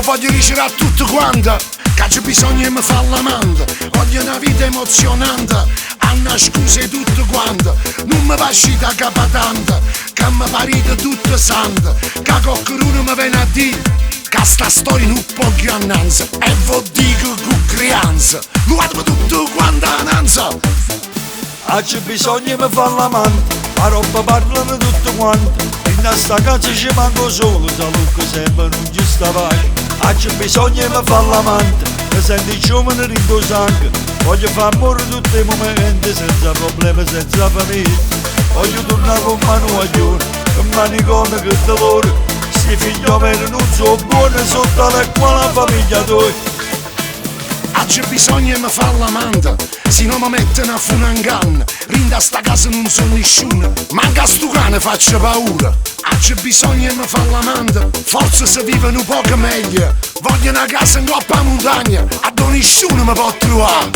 voglio dicere a tutti quanti che c'è bisogno di me fare l'amante. Voglio una vita emozionante, a una scusa tutte quante. Non mi pasci da capatante, che mi parite tutte sante. Che qualcuno mi viene a dire che sta storia non può grannanza. E vo dico con creanza, guarda tutto quanto ananza. C'è bisogno di fare l'amante, la roba parlano tutti quanti. In sta casa ci manco solo, da Luca sempre non ci sta pace. C'è bisogno di fare l'amante, mi sento giovane rinto sangue. Voglio far morire tutti i momenti, senza problemi, senza famiglia. Voglio tornare con mano a giorno, con manicomio che dolore. Sti figli veri non sono buoni, sotto la quale famiglia tua. C'è bisogno di me fare l'amante, se non mi mettono a funanganna. Rinda a sta casa non sono nessuno, manca sto cane faccio paura. C'è bisogno di me fare l'amante, forse se vive un poco meglio. Voglio una casa in coppa a montagna, a dove nessuno mi può trovare.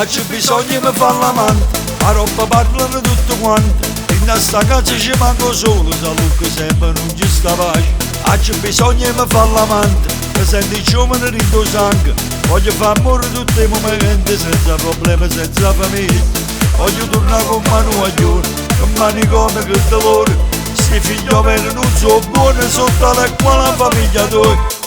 C'è bisogno di fare l'amante, la roba parlano tutti quanti. In sta casa ci manco solo, da Luca sempre non ci sta pace. C'è bisogno di fare l'amante, mi sento giovane rinto sangue. Voglio far morire tutti i momenti, senza problemi, senza famiglia. Voglio tornare con mano a giorno, con manicomio che dolore. Sti figli veri non sono buoni, sotto la quale famiglia tua.